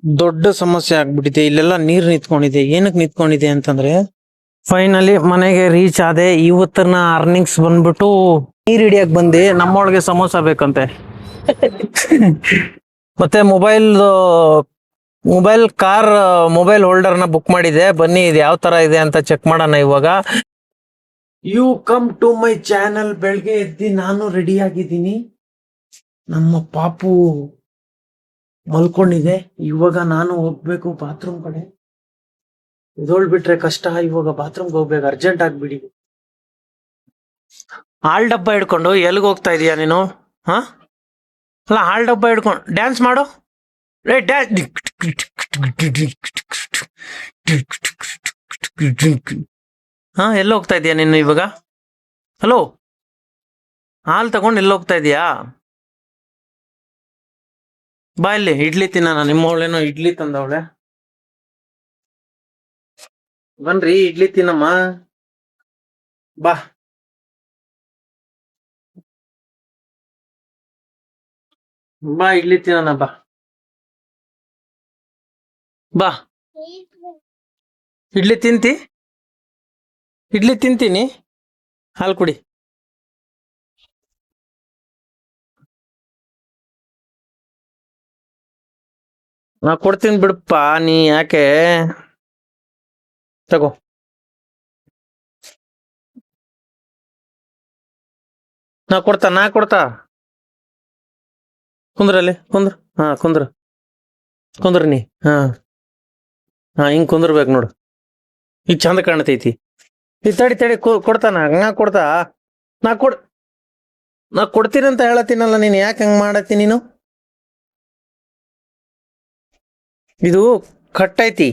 ದೊಡ್ಡ ಸಮಸ್ಯೆ ಆಗ್ಬಿಟ್ಟಿದೆ. ಇಲ್ಲೆಲ್ಲ ನೀರ್ ನಿಂತ್ಕೊಂಡಿದೆ. ಏನಕ್ಕೆ ನಿಂತ್ಕೊಂಡಿದೆ ಅಂತಂದ್ರೆ, ಫೈನಲಿ ಮನೆಗೆ ರೀಚ್ ಆದೆ. ಇವತ್ತನ ಅರ್ನಿಂಗ್ಸ್ ಬಂದ್ಬಿಟ್ಟು ನೀರ್ ಹಿಡಿಯಕ್ ಬಂದೆ. ನಮ್ಮೊಳಗೆ ಸಮೋಸ ಬೇಕಂತೆ. ಮತ್ತೆ ಮೊಬೈಲ್ ಹೋಲ್ಡರ್ ನ ಬುಕ್ ಮಾಡಿದೆ. ಬನ್ನಿ ಇದು ಯಾವ ತರ ಇದೆ ಅಂತ ಚೆಕ್ ಮಾಡೋಣ ಇವಾಗ. You come to my channel. ಬೆಳಗ್ಗೆ ಎದ್ದಿ ನಾನು ರೆಡಿ ಆಗಿದ್ದೀನಿ. ನಮ್ಮ ಪಾಪು ಮಲ್ಕೊಂಡಿದೆ. ಇವಾಗ ನಾನು ಹೋಗ್ಬೇಕು ಬಾತ್ರೂಮ್ ಕಡೆ. ಬಿಟ್ರೆ ಕಷ್ಟ. ಇವಾಗ ಬಾತ್ರೂಮ್ಗೆ ಹೋಗ್ಬೇಕು, ಅರ್ಜೆಂಟ್ ಆಗ್ಬಿಡಿ. ಹಾಲ್ ಡಬ್ಬ ಹಿಡ್ಕೊಂಡು ಎಲ್ಲಿಗೆ ಹೋಗ್ತಾ ಇದೀಯಾ ನೀನು? ಹಾ ಅಲ್ಲ, ಹಾಲ್ ಡಬ್ಬ ಹಿಡ್ಕೊಂಡು ಡ್ಯಾನ್ಸ್ ಮಾಡು. ಹಾ, ಎಲ್ಲಿ ಹೋಗ್ತಾ ಇದೀಯಾ ನೀನು ಇವಾಗ? ಹಲೋ, ಹಾಲ್ ತಗೊಂಡು ಎಲ್ಲಿ ಹೋಗ್ತಾ ಇದೀಯಾ? ಬಾ ಇಲ್ಲಿ, ಇಡ್ಲಿ ತಿನ್ನೋಣ. ನಿಮ್ಮವಳೇನೋ ಇಡ್ಲಿ ತಂದವಳೆ. ಬನ್ರಿ, ಇಡ್ಲಿ ತಿನ್ನಮ್ಮ. ಬಾ ಬಾ, ಇಡ್ಲಿ ತಿನ್ನೋಣ. ಬಾ ಬಾ, ಇಡ್ಲಿ ತಿಂತೀನಿ. ಹಾಲು ಕುಡಿ. ನಾ ಕೊಡ್ತೀನಿ ಬಿಡಪ್ಪ, ನೀ ಯಾಕೆ? ತಗೋ. ನಾ ಕೊಡ್ತಾ ಕುಂದ್ರಲ್ಲಿ, ಹಾ ಕುಂದ್ರ ನೀ. ಹಾ, ಹಿಂಗ್ ಕುಂದ್ರಬೇಕು ನೋಡು. ಈಗ ಚಂದ ಕಾಣ್ತೈತಿ. ಈ ತಡಿ ಕೊಡ್ತಾನ. ನಾ ಕೊಡ್ ನಾ ಕೊಡ್ತೀನಿ ಅಂತ ಹೇಳತ್ತೀನಲ್ಲ, ನೀನ್ ಯಾಕೆ ಹಂಗ್ ಮಾಡತ್ತಿ ನೀನು? ಇದು ಕಟ್ಟೈತಿ,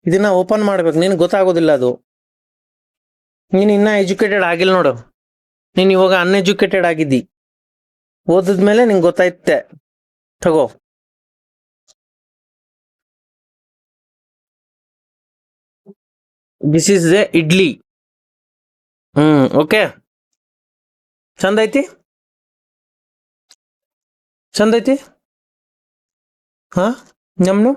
ಇದನ್ನ ಓಪನ್ ಮಾಡ್ಬೇಕು. ನಿನ್ ಗೊತ್ತಾಗೋದಿಲ್ಲ ಅದು. ನೀನ್ ಇನ್ನ ಎಜುಕೇಟೆಡ್ ಆಗಿಲ್ಲ ನೋಡು. ನೀನ್ ಇವಾಗ ಅನ್ಎಜುಕೇಟೆಡ್ ಆಗಿದ್ದಿ. ಓದಿದ್ಮೇಲೆ ನಿಂಗೆ ಗೊತ್ತಾಯ್ತೆ. ತಗೋ. This is A idli. Okay. ಚಂದ ಐತಿ. ಹಾ, ನಮ್ನು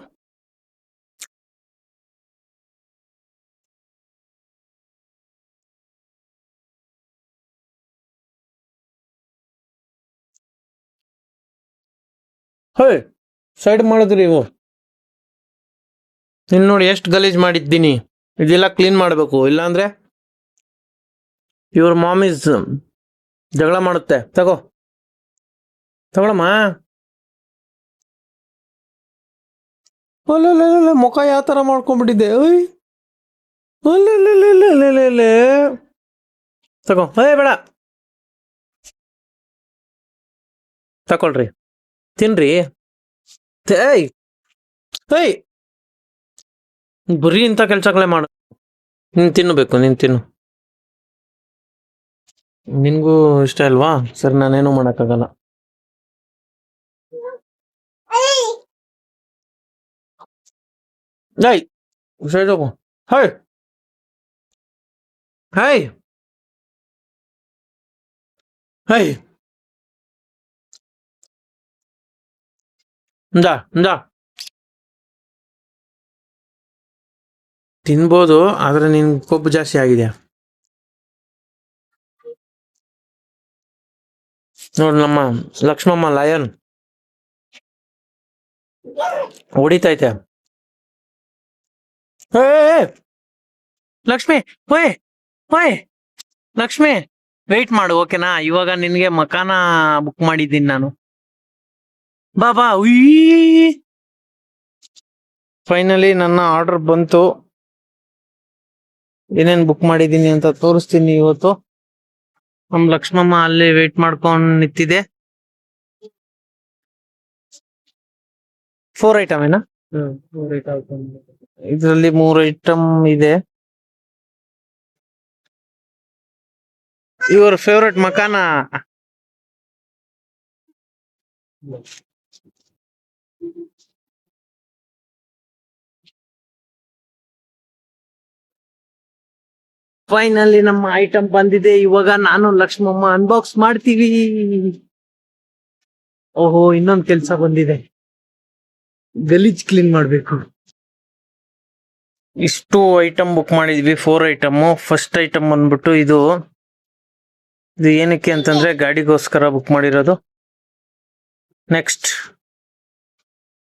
ಸೈಡ್ ಮಾಡಿದ್ರಿ ಇವು. ನೀನ್ ನೋಡಿ ಎಷ್ಟು ಗಲೀಜ್ ಮಾಡಿದ್ದೀನಿ. ಇದೆಲ್ಲ ಕ್ಲೀನ್ ಮಾಡಬೇಕು, ಇಲ್ಲಾಂದ್ರೆ ಇವ್ರ ಮಾಮ್ ಇಸ್ ಜಗಳ ಮಾಡುತ್ತೆ. ತಗೊಳಮ್ಮ. ಅಲ್ಲ, ಮುಖ ಯಾವ ತರ ಮಾಡ್ಕೊಂಡ್ಬಿಟ್ಟಿದ್ದೆ. ತಗೋ. ಬೇಡ, ತಕೊಳ್ರಿ, ತಿನ್ರಿ. ಬರೀ ಇಂಥ ಕೆಲ್ಸಗಳೇ ಮಾಡು. ನೀನ್ ತಿನ್ನು. ನಿನ್ಗೂ ಇಷ್ಟ ಅಲ್ವಾ? ಸರಿ, ನಾನೇನು ಮಾಡಕ್ಕಾಗಲ್ಲ. ಸೈಡ್ ಹೋಗು. ತಿನ್ಬೋದು, ಆದ್ರೆ ನಿನ್ ಕೊಬ್ಬು ಜಾಸ್ತಿ ಆಗಿದೆ ನೋಡು. ನಮ್ಮ ಲಕ್ಷ್ಮಮ್ಮ ಲಯನ್ ಹೊಡಿತೈತೆ. ಲಕ್ಷ್ಮಿ, ಲಕ್ಷ್ಮಿ, ವೆಯ್ಟ್ ಮಾಡು, ಓಕೆನಾ? ಇವಾಗ ನಿನ್ಗೆ ಮಕಾನ ಬುಕ್ ಮಾಡಿದ್ದೀನಿ ನಾನು. ಬಾ. ಫೈನಲಿ ನನ್ನ ಆರ್ಡರ್ ಬಂತು. ಏನೇನ್ ಬುಕ್ ಮಾಡಿದ್ದೀನಿ ಅಂತ ತೋರಿಸ್ತೀನಿ ಇವತ್ತು. ನಮ್ ಲಕ್ಷ್ಮಮ್ಮ ಅಲ್ಲಿ ವೇಟ್ ಮಾಡ್ಕೊಂಡ್ ನಿಂತಿದೆ. 4 ಐಟಮ್ ಏನಾ? ಇದರಲ್ಲಿ 3 ಐಟಮ್ ಇದೆ. ಯುವರ್ ಫೇವ್ರೆಟ್ ಮಕಾನ. ಫೈನಲಿ ನಮ್ಮ ಐಟಮ್ ಬಂದಿದೆ. ಇವಾಗ ನಾನು ಲಕ್ಷ್ಮಮ್ಮ ಅನ್ಬಾಕ್ಸ್ ಮಾಡ್ತೀವಿ. ಓಹೋ, ಇನ್ನೊಂದು ಕೆಲ್ಸ ಬಂದಿದೆ. ಗಲೀಜ್ ಕ್ಲೀನ್ ಮಾಡ್ಬೇಕು. ಇಷ್ಟು ಐಟಮ್ ಬುಕ್ ಮಾಡಿದ್ವಿ, 4 ಐಟಮ್. ಫಸ್ಟ್ ಐಟಮ್ ಬಂದ್ಬಿಟ್ಟು ಇದು ಏನಕ್ಕೆ ಅಂತಂದ್ರೆ ಗಾಡಿಗೋಸ್ಕರ ಬುಕ್ ಮಾಡಿರೋದು.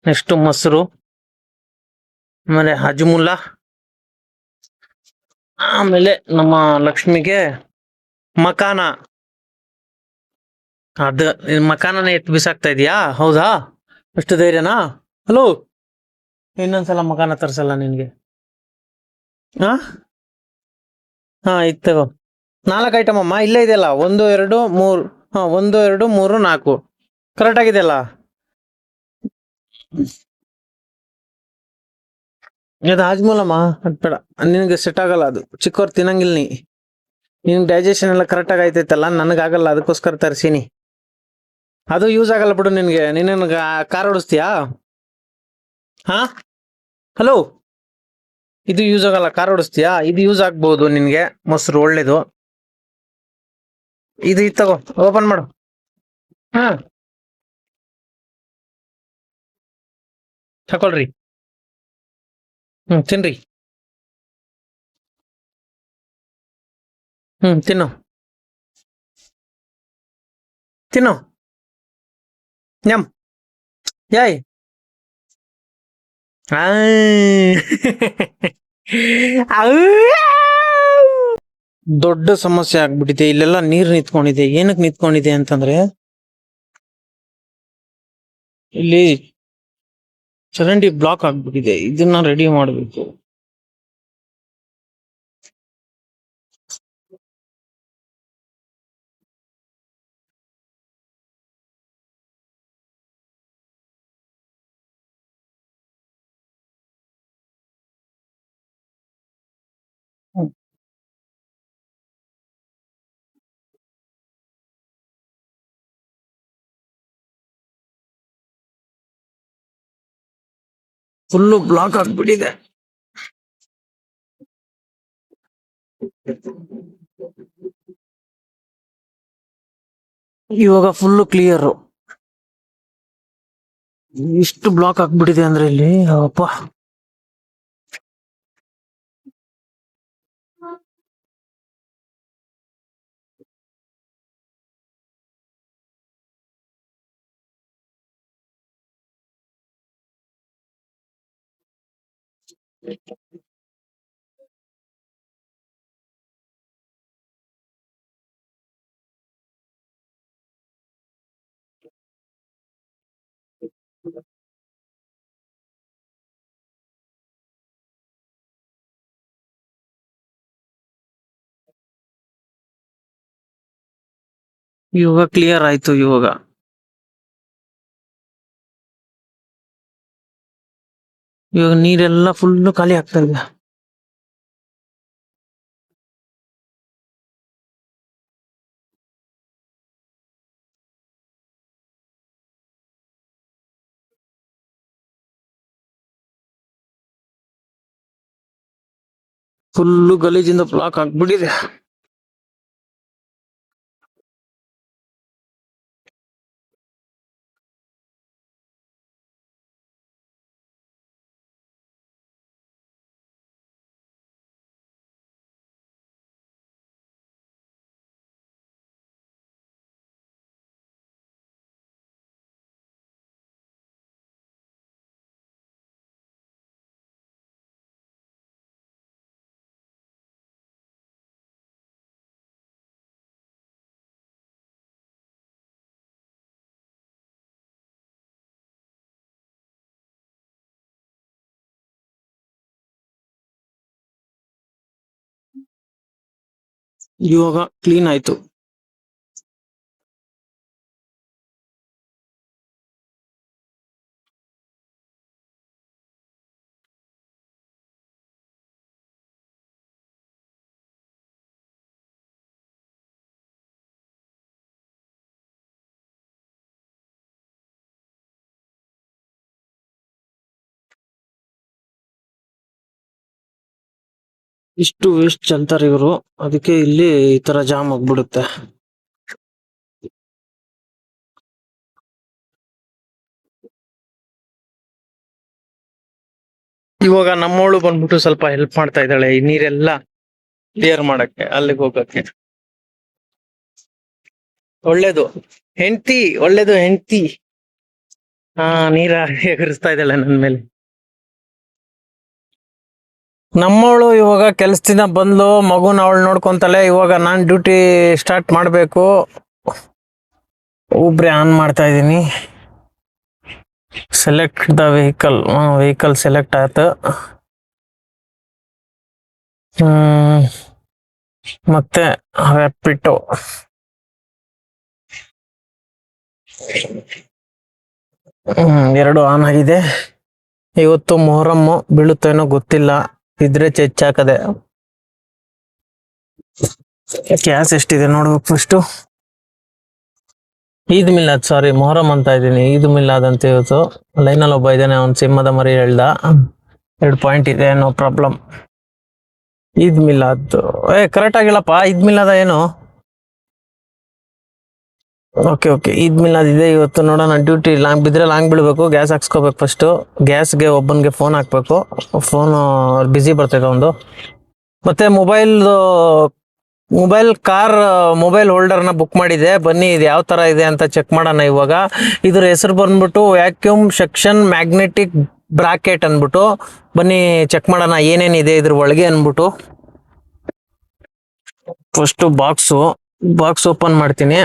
ನೆಕ್ಸ್ಟ್ ಮೊಸರು, ಆಮೇಲೆ ಹಜಮುಲ್ಲ, ಆಮೇಲೆ ನಮ್ಮ ಲಕ್ಷ್ಮಿಗೆ ಮಕಾನ. ಅದ ಮಕಾನನೇ ಎತ್ತು ಬಿಸಾಕ್ತಾ ಇದೀಯಾ? ಹೌದಾ, ಅಷ್ಟು ಧೈರ್ಯನಾ? ಹಲೋ, ಇನ್ನೊಂದ್ಸಲ ಮಕಾನ ತರ್ಸಲ್ಲ ನಿನ್ಗೆ. ಹಾ ಇದ್ ತಗೋ. 4 ಐಟಮ್ ಅಮ್ಮ, ಇಲ್ಲೇ ಇದೆಯಲ್ಲ. 1 2 3. 1 2 3 4 ಕರೆಕ್ಟ್ ಆಗಿದೆಯಲ್ಲ. ಅದು ಹಾಜ್ಮೂಲಮ್ಮ, ಅದ್ ಬೇಡ, ನಿನಗೆ ಸೆಟ್ ಆಗಲ್ಲ. ಅದು ಚಿಕ್ಕವ್ರು ತಿನ್ನಂಗಿಲ್ಲ. ನಿನ್ಗೆ ಡೈಜೆಷನ್ ಎಲ್ಲ ಕರೆಕ್ಟ್ ಆಗಿ ಆಯ್ತೈತಲ್ಲ, ನನಗಾಗಲ್ಲ, ಅದಕ್ಕೋಸ್ಕರ ತರಿಸೀನಿ. ಅದು ಯೂಸ್ ಆಗಲ್ಲ ಬಿಡು ನಿನ್ಗೆ. ನೀನೇನು ಕಾರ್ ಓಡಿಸ್ತೀಯಾ? ಹಾ, ಹಲೋ, ಇದು ಯೂಸ್ ಆಗಲ್ಲ. ಕಾರ್ ಓಡಿಸ್ತೀಯಾ? ಇದು ಯೂಸ್ ಆಗ್ಬಹುದು ನಿನ್ಗೆ. ಮೊಸರು ಒಳ್ಳೇದು. ಇದು ತಗೋ, ಓಪನ್ ಮಾಡು. ಹಾ, ತಕೊಳ್ರಿ. ತಿನ್ರಿ. ತಿನ್ನು ತಿನ್ನು. ಯಮ್ ಯಾಯ್. ದೊಡ್ಡ ಸಮಸ್ಯೆ ಆಗ್ಬಿಟ್ಟಿದೆ. ಇಲ್ಲೆಲ್ಲ ನೀರ್ ನಿಂತ್ಕೊಂಡಿದೆ. ಏನಕ್ಕೆ ನಿಂತ್ಕೊಂಡಿದೆ ಅಂತಂದ್ರೆ, ಇಲ್ಲಿ ಚರಂಡಿ ಬ್ಲಾಕ್ ಆಗ್ಬಿಟ್ಟಿದೆ. ಇದನ್ನ ರೆಡಿ ಮಾಡ್ಬೇಕು. ಫುಲ್ಲು ಬ್ಲಾಕ್ ಆಗ್ಬಿಟ್ಟಿದೆ. ಇವಾಗ ಫುಲ್ಲು ಕ್ಲಿಯರ್. ಇಷ್ಟು ಬ್ಲಾಕ್ ಆಗ್ಬಿಟ್ಟಿದೆ ಅಂದ್ರೆ ಇಲ್ಲಿ, ಅಪ್ಪ. ಇವಾಗ ಕ್ಲಿಯರ್ ಆಯ್ತು. ಇವಾಗ ನೀರೆಲ್ಲ ಫುಲ್ಲು ಖಾಲಿ ಆಗ್ತಾ ಇದೆ. ಫುಲ್ಲು ಗಲೀಜಿಂದ ಬ್ಲಾಕ್ ಆಗ್ಬಿಟ್ಟಿದೆ. ಇವಾಗ ಕ್ಲೀನ್ ಆಯ್ತು. ಇಷ್ಟು ವೇಸ್ಟ್ ಚೆಲ್ತಾರೆ ಇವರು, ಅದಕ್ಕೆ ಇಲ್ಲಿ ಈ ತರ ಜಾಮ್ ಆಗ್ಬಿಡುತ್ತೆ. ಇವಾಗ ನಮ್ಮವಳು ಬಂದ್ಬಿಟ್ಟು ಸ್ವಲ್ಪ ಹೆಲ್ಪ್ ಮಾಡ್ತಾ ಇದ್ದಾಳೆ ಈ ನೀರೆಲ್ಲ ಕ್ಲಿಯರ್ ಮಾಡಕ್ಕೆ, ಅಲ್ಲಿಗೆ ಹೋಗಕ್ಕೆ. ಒಳ್ಳೇದು ಹೆಂಡತಿ, ಒಳ್ಳೇದು ಹೆಂಡತಿ. ಹಾ, ನೀರ ಎಗರಿಸ್ತಾ ಇದ್ದಾಳೆ ನನ್ ಮೇಲೆ. ನಮ್ಮವಳು ಇವಾಗ ಕೆಲ್ಸದಿಂದ ಬಂದ್ಲು, ಮಗುನ ಅವಳು ನೋಡ್ಕೊಂತಾಳೆ. ಇವಾಗ ನಾನ್ ಡ್ಯೂಟಿ ಸ್ಟಾರ್ಟ್ ಮಾಡ್ಬೇಕು. ಒಬ್ರೆ ಆನ್ ಮಾಡ್ತಾ ಇದ್ದೀನಿ. Select the vehicle. Vehicle select ಆಯ್ತು. ಮತ್ತೆ ರ್ಯಾಪಿಟೋ. ಎರಡು ಆನ್ ಆಗಿದೆ. ಇವತ್ತು ಮೊಹರಮ್ಮು, ಬೀಳುತ್ತೇನೋ ಗೊತ್ತಿಲ್ಲ, ಇದ್ರೆ ಚೆಚ್ಚಾಕದೆ. ಗ್ಯಾಸ್ ಎಷ್ಟಿದೆ ನೋಡ್ಬೇಕು ಫಸ್ಟು. ಈದ್ ಮಿಲಾದ್, ಸಾರಿ ಮೊಹರಂ ಅಂತ ಇದ್ದೀನಿ, ಈದ್ ಮಿಲಾದ್ ಅಂತ ಇವತ್ತು. ಲೈನಲ್ಲಿ ಒಬ್ಬ ಇದ್ದಾನೆ, ಅವ್ನು ಸಿಂಹದ ಮರಿ ಹೇಳ್ದ. 2 ಪಾಯಿಂಟ್ ಇದೆ, no problem. Eid Milad correct ಆಗಿಲ್ಲಪ್ಪ. ಈದ್ ಮಿಲಾದ ಏನು? ಓಕೆ ಓಕೆ, ಈದ್ ಮಿಲಾದ್ ಇದೆ ಇವತ್ತು. ನೋಡೋಣ, ಡ್ಯೂಟಿ ಲಾಂಗ್ ಬಿದ್ರೆ ಲಾಂಗ್ ಬೀಳ್ಬೇಕು. ಗ್ಯಾಸ್ ಹಾಕ್ಸ್ಕೋಬೇಕು ಫಸ್ಟು. ಗ್ಯಾಸ್ಗೆ ಒಬ್ಬನಿಗೆ ಫೋನ್ ಹಾಕ್ಬೇಕು. ಫೋನು ಬಿಸಿ ಬರ್ತೈತೆ ಒಂದು. ಮತ್ತೆ ಮೊಬೈಲ್ ಹೋಲ್ಡರ್ನ ಬುಕ್ ಮಾಡಿದೆ. ಬನ್ನಿ ಇದು ಯಾವ ತರ ಇದೆ ಅಂತ ಚೆಕ್ ಮಾಡೋಣ ಇವಾಗ. ಇದ್ರ ಹೆಸರು ಬಂದ್ಬಿಟ್ಟು ವ್ಯಾಕ್ಯೂಮ್ ಸೆಕ್ಷನ್ ಮ್ಯಾಗ್ನೆಟಿಕ್ ಬ್ರಾಕೆಟ್ ಅನ್ಬಿಟ್ಟು. ಬನ್ನಿ ಚೆಕ್ ಮಾಡೋಣ ಏನೇನಿದೆ ಇದ್ರ ಒಳಗೆ ಅನ್ಬಿಟ್ಟು. ಫಸ್ಟ್ ಬಾಕ್ಸ್ ಓಪನ್ ಮಾಡ್ತೀನಿ.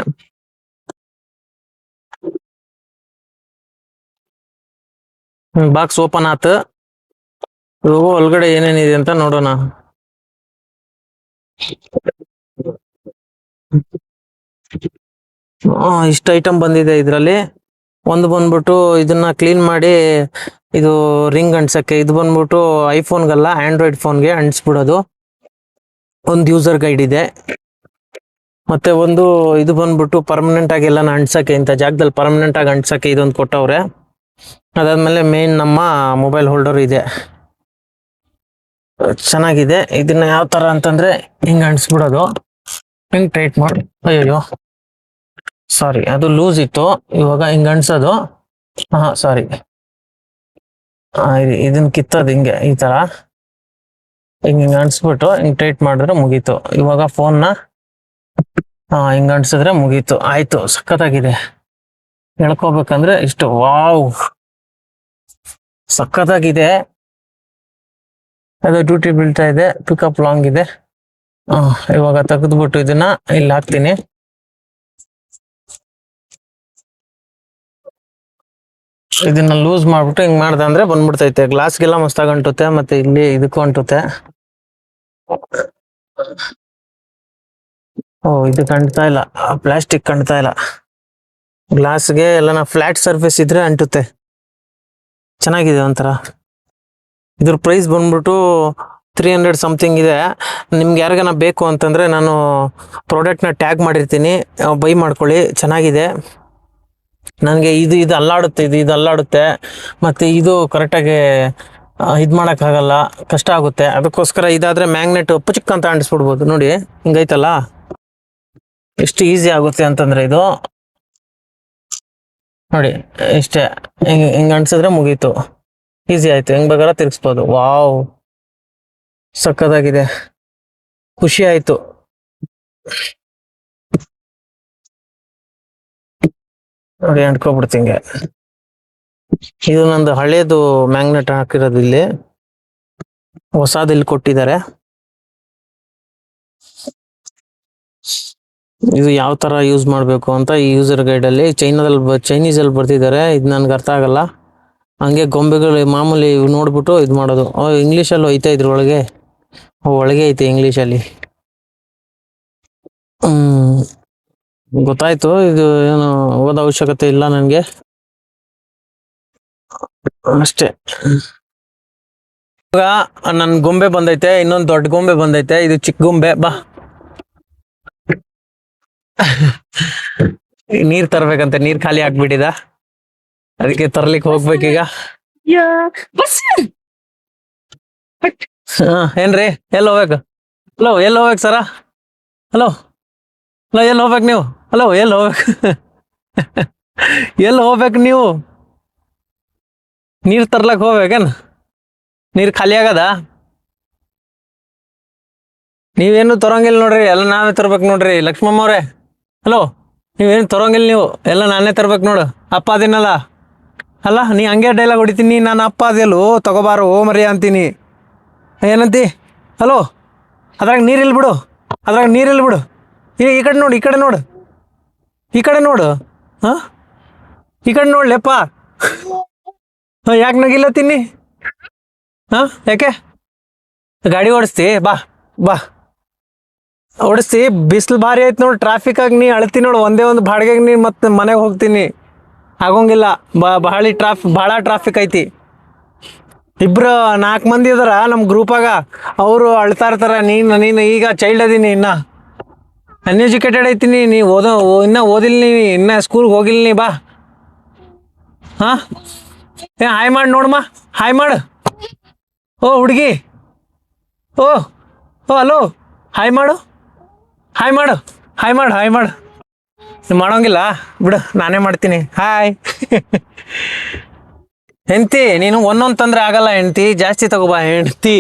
ಬಾಕ್ಸ್ ಓಪನ್ ಆತು. ಇವಾಗ ಒಳಗಡೆ ಏನೇನಿದೆ ಅಂತ ನೋಡೋಣ. ಇಷ್ಟು ಐಟಮ್ ಬಂದಿದೆ ಇದರಲ್ಲಿ. ಒಂದು ಬಂದ್ಬಿಟ್ಟು ಇದನ್ನ ಕ್ಲೀನ್ ಮಾಡಿ ಇದು ರಿಂಗ್ ಅಂಟ್ಸಕ್ಕೆ. ಇದು ಬಂದ್ಬಿಟ್ಟು ಐಫೋನ್ಗಲ್ಲ, ಆಂಡ್ರಾಯ್ಡ್ ಫೋನ್ಗೆ ಅಂಟಿಸ್ಬಿಡೋದು. ಒಂದು ಯೂಸರ್ ಗೈಡ್ ಇದೆ. ಮತ್ತೆ ಒಂದು ಇದು ಬಂದ್ಬಿಟ್ಟು ಪರ್ಮನೆಂಟ್ ಆಗಿ ಎಲ್ಲ ಅಂಟ್ಸಕ್ಕೆ, ಇಂಥ ಜಾಗದಲ್ಲಿ ಪರ್ಮನೆಂಟ್ ಆಗಿ ಅಂಟ್ಸಕ್ಕೆ ಇದೊಂದು ಕೊಟ್ಟವ್ರೆ. ಅದಾದ್ಮೇಲೆ ಮೇನ್ ನಮ್ಮ ಮೊಬೈಲ್ ಹೋಲ್ಡರ್ ಇದೆ, ಚೆನ್ನಾಗಿದೆ. ಇದನ್ನ ಯಾವ ತರ ಅಂತಂದ್ರೆ ಹಿಂಗ್ ಅಂಟಿಸ್ಬಿಡೋದು, ಹಿಂಗ್ ಟೈಟ್ ಮಾಡಿ. ಅಯ್ಯೋ ಸಾರಿ, ಅದು ಲೂಸ್ ಇತ್ತು. ಇವಾಗ ಹಿಂಗ್ ಅಂಟ್ಸೋದು. ಸಾರಿ, ಇದನ್ನ ಕಿತ್ತೋದು ಹಿಂಗೆ ಈ ತರ ಹಿಂಗ್ ಅಂಟಿಸ್ಬಿಟ್ಟು ಹಿಂಗ್ ಟೈಟ್ ಮಾಡಿದ್ರೆ ಮುಗೀತು. ಇವಾಗ ಫೋನ್ನ ಹಿಂಗ್ ಅಂಟಿಸಿದ್ರೆ ಮುಗೀತು. ಆಯ್ತು, ಸಖತ್ತಾಗಿದೆ. ಹೇಳ್ಕೋಬೇಕಂದ್ರೆ ಇಷ್ಟು. ವಾವ್, ಸಖತ್ತಾಗಿದೆ. ಅದು ಡ್ಯೂಟಿ ಬೀಳ್ತಾ ಇದೆ, ಪಿಕಪ್ ಲಾಂಗ್ ಇದೆ. ಇವಾಗ ತೆಗೆದ್ಬಿಟ್ಟು ಇದನ್ನ ಇಲ್ಲಿ ಹಾಕ್ತೀನಿ. ಇದನ್ನ ಲೂಸ್ ಮಾಡ್ಬಿಟ್ಟು ಹಿಂಗ್ ಮಾಡ್ದೆ ಅಂದ್ರೆ ಬಂದ್ಬಿಡ್ತೈತೆ. ಗ್ಲಾಸ್ಗೆಲ್ಲ ಮಸ್ತಾಗಿ ಅಂಟುತ್ತೆ, ಮತ್ತೆ ಇಲ್ಲಿ ಇದಕ್ಕೂ ಅಂಟುತ್ತೆ. ಇದು ಕಾಣ್ತಾ ಇಲ್ಲ, ಪ್ಲಾಸ್ಟಿಕ್ ಕಾಣ್ತಾ ಇಲ್ಲ. ಗ್ಲಾಸ್ಗೆ ಎಲ್ಲ ಫ್ಲಾಟ್ ಸರ್ಫೇಸ್ ಇದ್ರೆ ಅಂಟುತ್ತೆ. ಚೆನ್ನಾಗಿದೆ ಒಂಥರ. ಇದ್ರ ಪ್ರೈಸ್ ಬಂದ್ಬಿಟ್ಟು 300 ಸಮಥಿಂಗ್ ಇದೆ. ನಿಮ್ಗೆ ಯಾರಿಗಾನ ಬೇಕು ಅಂತಂದ್ರೆ ನಾನು ಪ್ರಾಡಕ್ಟ್ನ ಟ್ಯಾಗ್ ಮಾಡಿರ್ತೀನಿ, ಬೈ ಮಾಡ್ಕೊಳ್ಳಿ. ಚೆನ್ನಾಗಿದೆ. ನನಗೆ ಇದು ಅಲ್ಲಾಡುತ್ತೆ, ಇದು ಅಲ್ಲಾಡುತ್ತೆ. ಮತ್ತೆ ಇದು ಕರೆಕ್ಟಾಗಿ ಇದು ಮಾಡೋಕ್ಕಾಗಲ್ಲ, ಕಷ್ಟ ಆಗುತ್ತೆ. ಅದಕ್ಕೋಸ್ಕರ ಇದಾದ್ರೆ ಮ್ಯಾಗ್ನೆಟ್ ಪುಚಿಕ್ ಅಂತ ಅಂಟಿಸ್ಬಿಡ್ಬೋದು. ನೋಡಿ ಹಿಂಗೈತಲ್ಲ, ಎಷ್ಟು ಈಸಿ ಆಗುತ್ತೆ ಅಂತಂದ್ರೆ ಇದು. ನೋಡಿ ಇಷ್ಟೇ, ಹಿಂಗ್ ಅಂಟಿಸಿದ್ರೆ ಮುಗೀತು. ಈಸಿ ಆಯ್ತು, ಹೆಂಗ್ ಬೇಕಾದ್ರೆ ತಿರ್ಗಿಸ್ಬೋದು. ವಾವ್, ಸಕ್ಕತ್ತಾಗಿದೆ, ಖುಷಿ ಆಯ್ತು. ನೋಡಿ ಅಂಟ್ಕೊಬಿಡ್ತಿಂಗೆ. ಇದು ನಂದು ಹಳೇದು ಮ್ಯಾಗ್ನೆಟ್ ಹಾಕಿರೋದು, ಇಲ್ಲಿ ಹೊಸದು ಇಲ್ಲಿ ಕೊಟ್ಟಿದ್ದಾರೆ. ಇದು ಯಾವ ತರ ಯೂಸ್ ಮಾಡ್ಬೇಕು ಅಂತ ಈ ಯೂಸರ್ ಗೈಡ್ ಅಲ್ಲಿ ಚೈನೀಸಲ್ಲಿ ಬರ್ತಿದ್ದಾರೆ. ಇದು ನನ್ಗೆ ಅರ್ಥ ಆಗಲ್ಲ. ಹಂಗೆ ಗೊಂಬೆಗಳು ಮಾಮೂಲಿ ನೋಡ್ಬಿಟ್ಟು ಇದು ಮಾಡೋದು. ಇಂಗ್ಲೀಷಲ್ಲೂ ಐತೆ ಇದ್ರೊಳಗೆ, ಒಳಗೆ ಐತೆ ಇಂಗ್ಲೀಷಲ್ಲಿ. ಗೊತ್ತಾಯ್ತು. ಇದು ಏನು ಓದೋ ಅವಶ್ಯಕತೆ ಇಲ್ಲ ನನಗೆ, ಅಷ್ಟೇ. ಇವಾಗ ನನ್ ಗೊಂಬೆ ಬಂದೈತೆ, ಇನ್ನೊಂದು ದೊಡ್ಡ ಗೊಂಬೆ ಬಂದೈತೆ. ಇದು ಚಿಕ್ಕ ಗೊಂಬೆ. ಬಾ, ನೀರ್ ತರ್ಬೇಕಂತೆ, ನೀರ್ ಖಾಲಿ ಆಗ್ಬಿಟ್ಟಿದ, ಅದಕ್ಕೆ ತರ್ಲಿಕ್ಕೆ ಹೋಗ್ಬೇಕೀಗ. ಏನ್ರಿ, ಎಲ್ಲಿ ಹೋಗ್ಬೇಕು? ಹಲೋ, ಎಲ್ಲಿ ಹೋಗ್ಬೇಕು ಸರ? ಹಲೋ ಹಲೋ, ಎಲ್ಲಿ ಹೋಗ್ಬೇಕು ನೀವು? ಹಲೋ, ಎಲ್ಲಿ ಹೋಗ್ಬೇಕು? ಎಲ್ಲಿ ಹೋಗ್ಬೇಕು ನೀವು? ನೀರ್ ತರ್ಲಕ್ ಹೋಗ್ಬೇಕೇನ್? ನೀರು ಖಾಲಿ ಆಗದ? ನೀವೇನು ತರೋಂಗಿಲ್ಲ ನೋಡ್ರಿ, ಎಲ್ಲ ನಾವೇ ತರ್ಬೇಕು ನೋಡ್ರಿ ಲಕ್ಷ್ಮಮ್ಮ ಅವ್ರೆ. ಹಲೋ, ನೀವೇನು ತರೋಂಗಿಲ್ಲ, ನೀವು ಎಲ್ಲ ನಾನೇ ತರ್ಬೇಕು ನೋಡು. ಅಪ್ಪ ಅದಿನಲ್ಲ ಅಲ್ಲ, ನೀ ಹಂಗೆ ಡೈಲಾಗ್ ಹೊಡಿತೀನಿ, ನಾನು ಅಪ್ಪ ಅದೆಲ್ಲೋ ತಗೋಬಾರು ಓ ಮರಿ ಅಂತೀನಿ. ಏನಂತಿ? ಹಲೋ, ಅದ್ರಾಗ ನೀರಿಲ್ಲ ಬಿಡು, ಅದ್ರಾಗ ನೀರಿಲ್ಲ ಬಿಡು. ಈ ಕಡೆ ನೋಡು, ಈ ಕಡೆ ನೋಡು, ಈ ಕಡೆ ನೋಡು. ಹಾಂ, ಈ ಕಡೆ ನೋಡ್ಲೆಪ್ಪ. ಹಾಂ, ಯಾಕೆ ನಗಿಲ್ಲತ್ತೀನಿ? ಹಾಂ, ಯಾಕೆ? ಗಾಡಿ ಓಡಿಸ್ತಿ? ಬಾ ಬಾ ಓಡಿಸ್ತಿ. ಬಿಸಿಲು ಭಾರಿ ಆಯ್ತು ನೋಡು, ಟ್ರಾಫಿಕ್ ಆಗಿ ನೀ ಅಳ್ತಿ ನೋಡು. ಒಂದೇ ಒಂದು ಬಾಡಿಗೆಗೆ ನೀ ಮತ್ತೆ ಮನೆಗೆ ಹೋಗ್ತೀನಿ. ಆಗೋಂಗಿಲ್ಲ, ಭಾಳ ಟ್ರಾಫಿಕ್ ಐತಿ. ಇಬ್ರು 4 ಮಂದಿ ಇದಾರ ನಮ್ಮ ಗ್ರೂಪಾಗ, ಅವರು ಅಳ್ತಾ ಇರ್ತಾರ. ನೀನು ಈಗ ಚೈಲ್ಡ್ ಅದೀನಿ, ಇನ್ನ ಅನ್ಎಜುಕೇಟೆಡ್ ಐತೀನಿ. ನೀ ಇನ್ನೂ ಓದಿಲ್ಲ, ನೀ ಇನ್ನೂ ಸ್ಕೂಲ್ಗೆ ಹೋಗಿಲ್ಲ. ನೀ ಬಾ. ಹಾಂ, ಹಾಯ್ ಮಾಡಿ ನೋಡಮ್ಮ, ಹಾಯ್ ಮಾಡು. ಓ ಹುಡುಗಿ, ಓ ಓ ಹಲೋ, ಹಾಯ್ ಮಾಡು, ಹಾಯ್ ಮಾಡು, ಹಾಯ್ ಮಾಡು, ಹಾಯ್ ಮಾಡು. ನೀವು ಮಾಡೋಂಗಿಲ್ಲ ಬಿಡು, ನಾನೇ ಮಾಡ್ತೀನಿ. ಹಾಯ್. ಹೆಂಡ್ತಿ, ನೀನು ಒಂದೊಂದು ತಂದ್ರೆ ಆಗಲ್ಲ. ಹೆಂಡ್ತಿ ಜಾಸ್ತಿ ತಗೋಬಾ. ಹೆಂಡ್ತಿ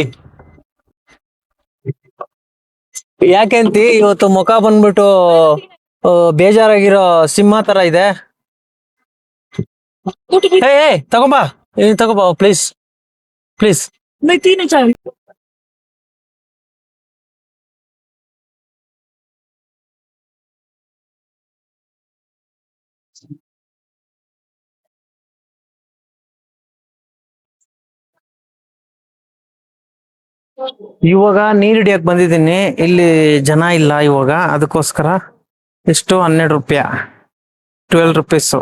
ಯಾಕೆ ಹೆಂಡ್ತಿ ಇವತ್ತು ಮುಖ ಬಂದ್ಬಿಟ್ಟು ಬೇಜಾರಾಗಿರೋ ಸಿಂಹ ತರ ಇದೆ. ಏ ತಗೋಬಾ, ತಗೋಬಾ ಪ್ಲೀಸ್ ಪ್ಲೀಸ್. ಇವಾಗ ನೀರ್ ಹಿಡಿಯಕ್ ಬಂದಿದ್ದೀನಿ. ಇಲ್ಲಿ ಜನ ಇಲ್ಲ ಇವಾಗ, ಅದಕ್ಕೋಸ್ಕರ. ಎಷ್ಟು? 12 ರೂಪಾಯಿ, 12 ರುಪೀಸು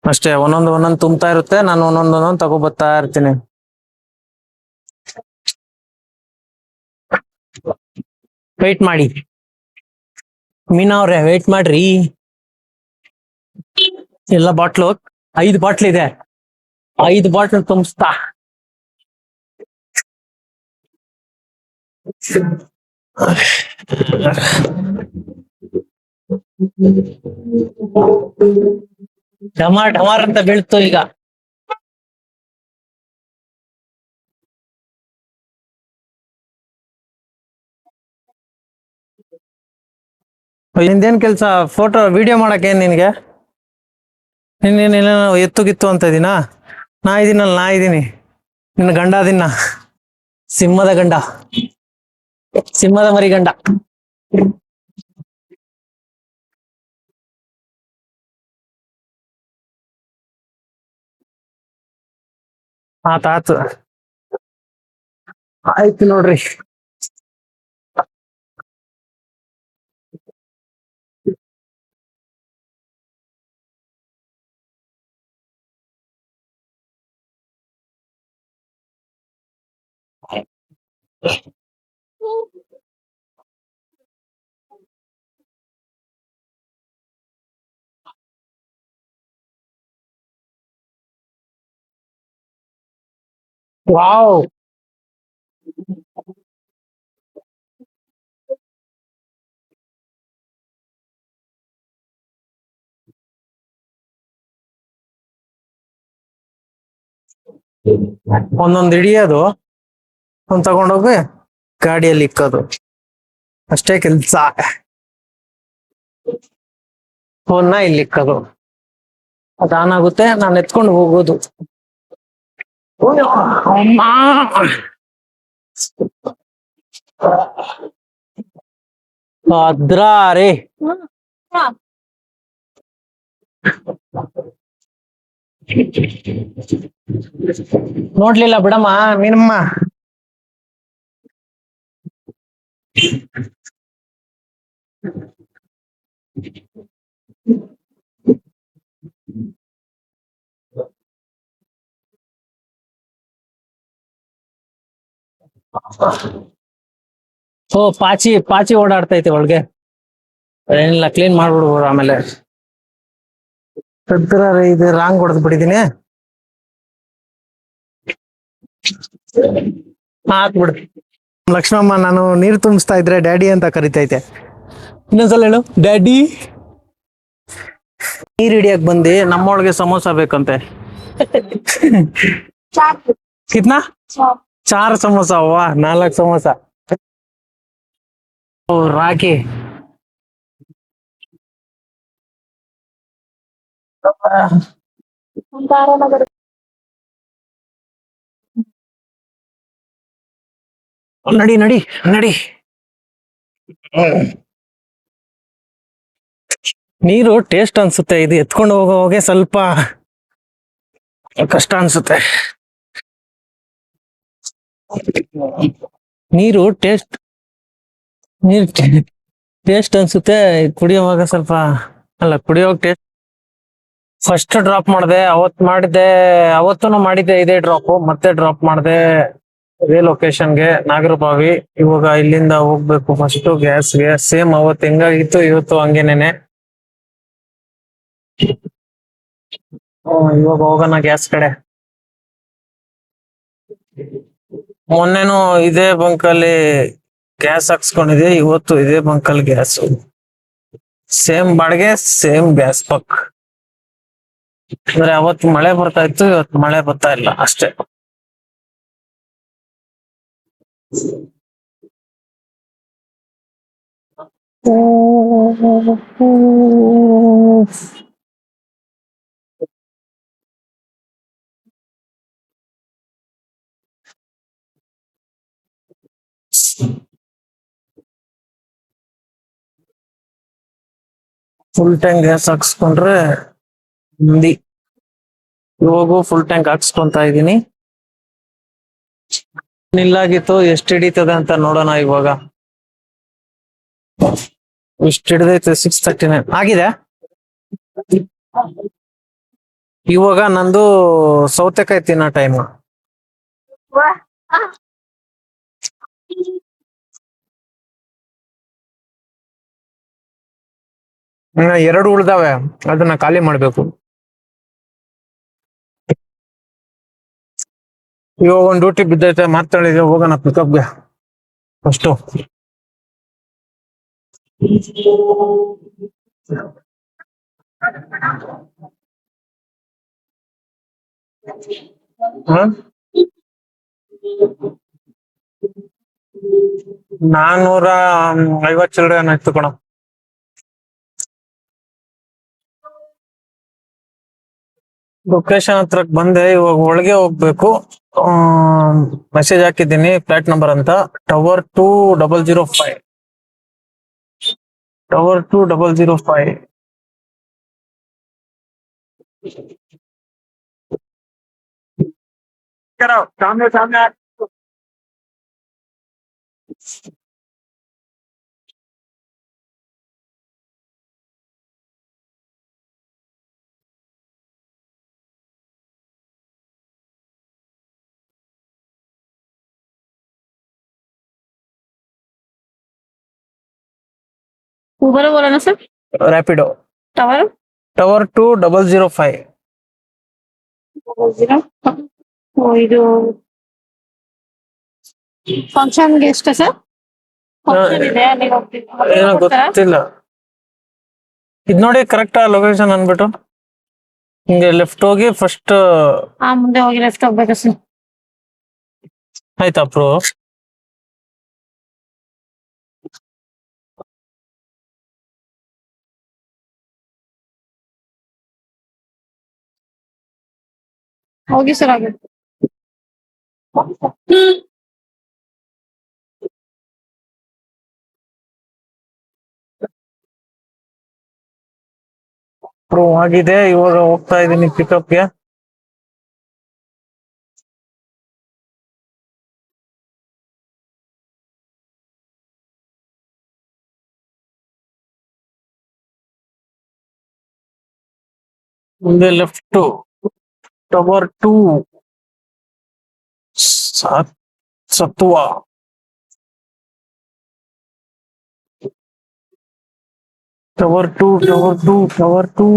ಅಷ್ಟೇ. ಒಂದೊಂದು ತುಂಬ್ತಾ ಇರುತ್ತೆ, ನಾನು ಒಂದೊಂದು ತಗೋ ಬರ್ತಾ ಇರ್ತೀನಿ. ವೆಯ್ಟ್ ಮಾಡಿ ಮೀನಾ ಅವ್ರೆ, ವೆಯ್ಟ್ ಮಾಡ್ರಿ. ಎಲ್ಲ ಬಾಟ್ಲು 5 ಬಾಟ್ಲ್ ಇದೆ, 5 ಬಾಟ್ಲ್ ತುಂಬಿಸ್ತಾ. ಢಮಾರ್ ಢಮಾರ್ ಅಂತ ಬೀಳ್ತು ಈಗ. ನಿಂದೇನ್ ಕೆಲ್ಸ? ಫೋಟೋ ವಿಡಿಯೋ ಮಾಡಕ್ ಏನ್ ನಿನ್ಗೆ? ನಿನ್ನೇನೇನೋ ಎತ್ತುಗಿತ್ತು ಅಂತ ಇದೀನಾ? ನಾ ಇದೀನಲ್ಲ, ನಾ ಇದೀನಿ. ನಿನ್ನ ಗಂಡ ಅದಿನ್ನ, ಸಿಂಹದ ಗಂಡ, ಸಿಂಹದ ಮರಿ ಗಂಡ. ಆತು ಆಯ್ತು ನೋಡ್ರಿ. ವಾವ್, ಒಂದೊಂದು ಹಿಡಿಯೋದು, ಒಂದ್ ತಗೊಂಡೋಗಿ ಗಾಡಿಯಲ್ಲಿ ಇಕ್ಕೋದು, ಅಷ್ಟೇ ಕೆಲ್ಸ. ಫೋನ್ನ ಇಲ್ಲಿ ಇಕ್ಕೋದು, ಅದು ಆನ್ ಆಗುತ್ತೆ, ನಾನು ಎತ್ಕೊಂಡು ಹೋಗೋದು. ಅದ್ರಾರಿ ನೋಡ್ಲಿಲ್ಲ ಬಿಡಮ್ಮ ಮೀನಮ್ಮ. ಓ ಪಾಚಿ ಪಾಚಿ ಓಡಾಡ್ತೈತೆ ಒಳಗೆ. ಏನಿಲ್ಲ, ಕ್ಲೀನ್ ಮಾಡ್ಬಿಡ್ಬೋದು ಆಮೇಲೆ. ಇದು ರಾಂಗ್ ಹೊಡೆದ್ ಬಿಟ್ಟಿದೀನಿ. ಆತ್ ಬಿಡು ಲಕ್ಷ್ಮಮ್ಮ. ನಾನು ನೀರು ತುಂಬಿಸ್ತಾ ಇದ್ರೆ ಡ್ಯಾಡಿ ಅಂತ ಕರಿತೈತೆ. ಇನ್ನೊಂದ್ಸಲ ಹೇಳು, ಡ್ಯಾಡಿ. ನೀರ್ ಹಿಡಿಯಕ್ ಬಂದು ನಮ್ಮೊಳಗೆ ಸಮೋಸ ಬೇಕಂತೆ. कितना 4 समोसा हुआ 4 समोसा राखी ನಡಿ ನಡಿ ನಡಿ ನೀರು ಟೇಸ್ಟ್ ಅನ್ಸುತ್ತೆ ಇದು ಎತ್ಕೊಂಡು ಹೋಗೋವಾಗೆ ಸ್ವಲ್ಪ ಕಷ್ಟ ಅನ್ಸುತ್ತೆ ನೀರು ನೀರ್ ಟೇಸ್ಟ್ ಅನ್ಸುತ್ತೆ ಕುಡಿಯೋವಾಗ ಸ್ವಲ್ಪ ಅಲ್ಲ ಕುಡಿಯೋವಾಗ ಟೇಸ್ಟ್ ಫಸ್ಟ್ ಡ್ರಾಪ್ ಮಾಡಿದೆ ಅವತ್ತೂ ಮಾಡಿದ್ದೆ ಇದೇ ಡ್ರಾಪ್ ಮತ್ತೆ ಡ್ರಾಪ್ ಮಾಡಿದೆ ಇದೇ ಲೊಕೇಶನ್ಗೆ ನಾಗರಬಾವಿ ಇವಾಗ ಇಲ್ಲಿಂದ ಹೋಗ್ಬೇಕು ಫಸ್ಟ್ ಗ್ಯಾಸ್ಗೆ ಸೇಮ್ ಅವತ್ತು ಹೆಂಗಾಗಿತ್ತು ಇವತ್ತು ಹಂಗೇನೇನೆ ಇವಾಗ ಹೋಗೋಣ ಗ್ಯಾಸ್ ಕಡೆ ಮೊನ್ನೆನು ಇದೇ ಬಂಕಲ್ಲಿ ಗ್ಯಾಸ್ ಹಾಕ್ಸ್ಕೊಂಡಿದೆ ಇವತ್ತು ಇದೇ ಬಂಕಲ್ಲಿ ಗ್ಯಾಸ್ ಸೇಮ್ ಬಾಡಿಗೆ ಸೇಮ್ ಗ್ಯಾಸ್ ಪಕ್ ಅಂದ್ರೆ ಅವತ್ತು ಮಳೆ ಬರ್ತಾ ಇತ್ತು ಇವತ್ತು ಮಳೆ ಬರ್ತಾ ಇಲ್ಲ ಅಷ್ಟೇ ಫುಲ್ ಟ್ಯಾಂಕ್ ಗ್ಯಾಸ್ ಹಾಕ್ಸ್ಕೊಂಡ್ರೆ ಮಂದಿ ಇವಾಗೂ ಫುಲ್ ಟ್ಯಾಂಕ್ ಹಾಕ್ಸ್ಕೊಂತ ಇದೀನಿ ನಿಲ್ಲಾಗಿತ್ತು ಎಷ್ಟು ಹಿಡಿತದೆ ಅಂತ ನೋಡೋಣ ಇವಾಗ ಇಷ್ಟು ಹಿಡಿದೈತೆ 639 ಆಗಿದೆ ಇವಾಗ ನಂದು ಸೌತೆಕಾಯಿ ತಿನ್ನೋ ಟೈಮ್ ಎರಡು ಉಳ್ದಾವೆ ಅದನ್ನ ಖಾಲಿ ಮಾಡ್ಬೇಕು ಇವಾಗ ಒಂದು ಡ್ಯೂಟಿ ಬಿದ್ದೈತೆ ಮಾತಾಡಿದ್ರೆ ಹೋಗೋಣ ಪಿಕಪ್ಗೆ ಅಷ್ಟು ಹ 450 ಚಿಲ್ಲರೆ ಏನಾಯ್ತು ಕಣ ಲೊಕೇಶನ್ ಹತ್ರಕ್ ಬಂದೆ ಇವಾಗ ಒಳಗೆ ಹೋಗ್ಬೇಕು ಮೆಸೇಜ್ ಹಾಕಿದ್ದೀನಿ ಫ್ಲಾಟ್ ನಂಬರ್ ಅಂತ ಟವರ್ 2005 ಟವರ್ 2005 सामने सामने ऊबर बोला ना सर रैपिडो टावर ಟವರ್ 2005 ಇದು ಫಂಕ್ಷನ್ಗೆ ಎಷ್ಟು ಸರ್ ಫಂಕ್ಷನ್ ಇದೆ ನೀವು ಏನೋ ಗೊತ್ತಿಲ್ಲ ಇದ್ ನೋಡಿ ಕರೆಕ್ಟ್ ಲೊಕೇಶನ್ ಅನ್ಬಿಟ್ಟು ಹಿಂಗೆ ಲೆಫ್ಟ್ ಹೋಗಿ ಫಸ್ಟ್ ಮುಂದೆ ಹೋಗಿ ಲೆಫ್ಟ್ ಹೋಗ್ಬೇಕು ಸರ್ ಆಯ್ತಾ ಪ್ರೋ ಹೋಗಿ ಸರ್ ಆಗುತ್ತೆ ಪ್ರೋ ಆಗಿದೆ ಇವಾಗ ಹೋಗ್ತಾ ಇದೀನಿ ಪಿಕಪ್ಗೆ ಮುಂದೆ ಲೆಫ್ಟ್ ಟವರ್ 2 ಸತ್ವ ಟವರ್ 2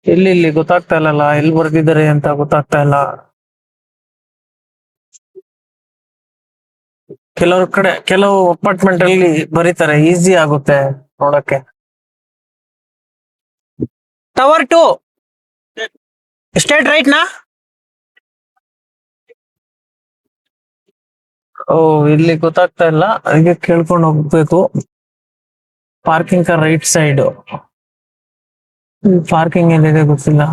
ಎಲ್ಲಿ ಗೊತ್ತಾಗ್ತಾ ಇಲ್ಲಲ್ಲ ಎಲ್ಲಿ ಬರ್ದಿದ್ದಾರೆ ಅಂತ ಗೊತ್ತಾಗ್ತಾ ಇಲ್ಲ ಕೆಲವು ಅಪಾರ್ಟ್ಮೆಂಟ್ ಅಲ್ಲಿ ಬರೀತಾರೆ ಈಸಿ ಆಗುತ್ತೆ ನೋಡಕ್ಕೆ ಟವರ್ 2 ಸ್ಟ್ರೇಟ್ ರೈಟ್ನಾ? ಓ, ಇಲ್ಲಿ ಗೊತ್ತಾಗ್ತಾ ಇಲ್ಲ, ಅದಕ್ಕೆ ಕೇಳ್ಕೊಂಡು ಹೋಗ್ಬೇಕು. Parking right side. ಪಾರ್ಕಿಂಗ್ ಎಲ್ಲಿದೆ ಗೊತ್ತಿಲ್ಲ.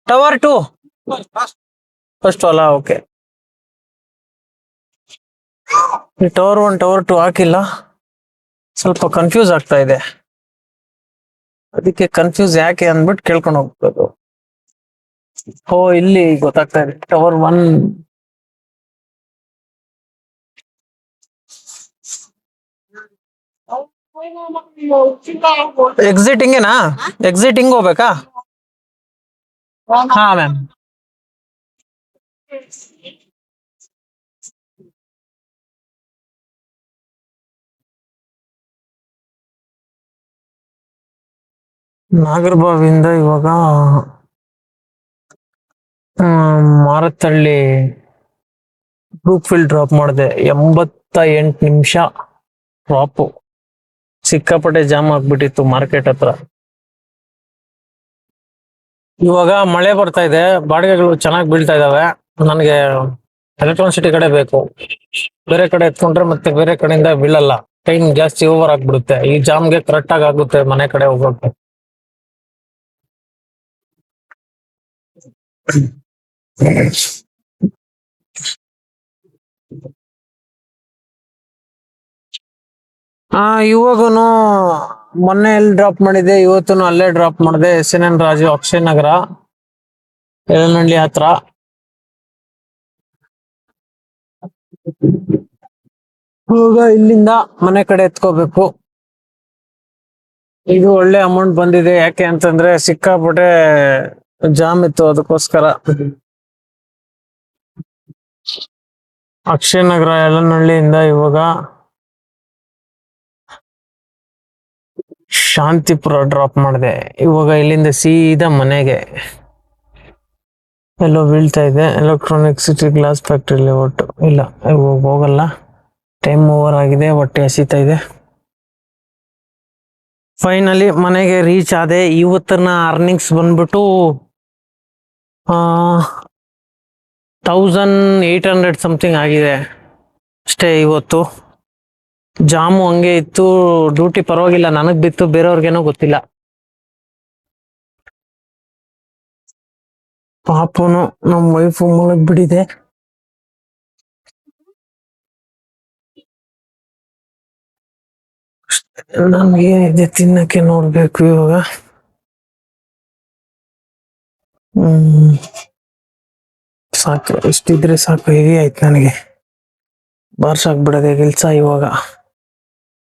ಟವರ್ 2 ಫಸ್ಟ್ ಅಲ್ಲ, ಓಕೆ. ಟವರ್ 1 ಟವರ್ 2 ಹಾಕಿಲ್ಲ, ಸ್ವಲ್ಪ ಕನ್ಫ್ಯೂಸ್ ಆಗ್ತಾ ಇದೆ. ಅದಕ್ಕೆ ಕನ್ಫ್ಯೂಸ್ ಯಾಕೆ ಅಂದ್ಬಿಟ್ಟು ಕೇಳ್ಕೊಂಡು ಹೋಗ್ಬೇಕು. ಓ, ಇಲ್ಲಿ ಗೊತ್ತಾಗ್ತಾ ಇದೆ, ಟವರ್ 1. ಎಕ್ಸಿಟ್ ಹಿಂಗೇನಾ? ಎಕ್ಸಿಟ್ ಹಿಂಗ್ ಹೋಗ್ಬೇಕಾ? ಹಾ ಮ್ಯಾಮ್. ನಾಗರಬಾವಿಯಿಂದ ಇವಾಗ ಮಾರತ್ತಳ್ಳಿ ಬ್ರೂಕ್ ಫೀಲ್ಡ್ ಡ್ರಾಪ್ ಮಾಡಿದೆ. 88 ನಿಮಿಷ ಡ್ರಾಪು. ಸಿಕ್ಕಾಪಟ್ಟೆ ಜಾಮ್ ಆಗ್ಬಿಟ್ಟಿತ್ತು ಮಾರ್ಕೆಟ್ ಹತ್ರ. ಇವಾಗ ಮಳೆ ಬರ್ತಾ ಇದೆ, ಬಾಡಿಗೆಗಳು ಚೆನ್ನಾಗಿ ಬೀಳ್ತಾ ಇದಾವೆ. ನನಗೆ ಎಲೆಕ್ಟ್ರಾನಿಕ್ ಸಿಟಿ ಕಡೆ ಬೇಕು. ಬೇರೆ ಕಡೆ ಎತ್ಕೊಂಡ್ರೆ ಮತ್ತೆ ಬೇರೆ ಕಡೆಯಿಂದ ಬೀಳಲ್ಲ, ಟೈಮ್ ಜಾಸ್ತಿ ಓವರ್ ಆಗ್ಬಿಡುತ್ತೆ. ಈ ಜಾಮ್ಗೆ ಕರೆಕ್ಟ್ ಆಗಿ ಆಗುತ್ತೆ ಮನೆ ಕಡೆ ಹೋಗೋಕೆ. ಇವಾಗನು ಮೊನ್ನೆ ಎಲ್ಲಿ ಡ್ರಾಪ್ ಮಾಡಿದೆ, ಇವತ್ತು ಅಲ್ಲೇ ಡ್ರಾಪ್ ಮಾಡಿದೆ. SNN ರಾಜು, ಅಕ್ಷಯ್ ನಗರ, ಯಲನಹಳ್ಳಿ ಹತ್ರ. ಇವಾಗ ಇಲ್ಲಿಂದ ಮನೆ ಕಡೆ ಎತ್ಕೋಬೇಕು. ಇದು ಒಳ್ಳೆ ಅಮೌಂಟ್ ಬಂದಿದೆ, ಯಾಕೆ ಅಂತಂದ್ರೆ ಸಿಕ್ಕಾಪಟ್ಟೆ ಜಾಮ್ ಇತ್ತು, ಅದಕ್ಕೋಸ್ಕರ. ಅಕ್ಷಯ್ ನಗರ ಯಲನಹಳ್ಳಿಯಿಂದ ಇವಾಗ ಶಾಂತಿಪುರ ಡ್ರಾಪ್ ಮಾಡಿದೆ. ಇವಾಗ ಇಲ್ಲಿಂದ ಸೀದಾ ಮನೆಗೆ. ಎಲ್ಲೋ ಬೀಳ್ತಾ ಇದೆ, ಎಲೆಕ್ಟ್ರಾನಿಕ್ ಸಿಟಿ ಗ್ಲಾಸ್ ಫ್ಯಾಕ್ಟ್ರಿ ಒಟ್ಟು ಇಲ್ಲ, ಇವಾಗ ಹೋಗಲ್ಲ, ಟೈಮ್ ಓವರ್ ಆಗಿದೆ, ಹೊಟ್ಟೆ ಹಸಿತಾ ಇದೆ. ಫೈನಲಿ ಮನೆಗೆ ರೀಚ್ ಆದೆ. ಇವತ್ತಿನ ಅರ್ನಿಂಗ್ಸ್ ಬಂದ್ಬಿಟ್ಟು 1800 ಸಮಥಿಂಗ್ ಆಗಿದೆ ಅಷ್ಟೇ. ಇವತ್ತು ಜಾಮು ಹಂಗೆ ಇತ್ತು, ಡ್ಯೂಟಿ ಪರವಾಗಿಲ್ಲ, ನನಗ್ ಬಿತ್ತು, ಬೇರೆಯವ್ರಿಗೇನೋ ಗೊತ್ತಿಲ್ಲ. ಪಾಪನು ನಮ್ಮ ವೈಫು ಮಲಗ್ ಬಿಟ್ಟಿದೆ. ನನ್ಗೆ ಇದೆ ತಿನ್ನಕ್ಕೆ ನೋಡ್ಬೇಕು ಇವಾಗ. ಸಾಕು, ಇಷ್ಟಿದ್ರೆ ಸಾಕು, ಹೆವಿ ಆಯ್ತು ನನಗೆ. ಬಾರ್ಸಾಕ್ಬಿಡೋದೆ ಕೆಲ್ಸ ಇವಾಗ.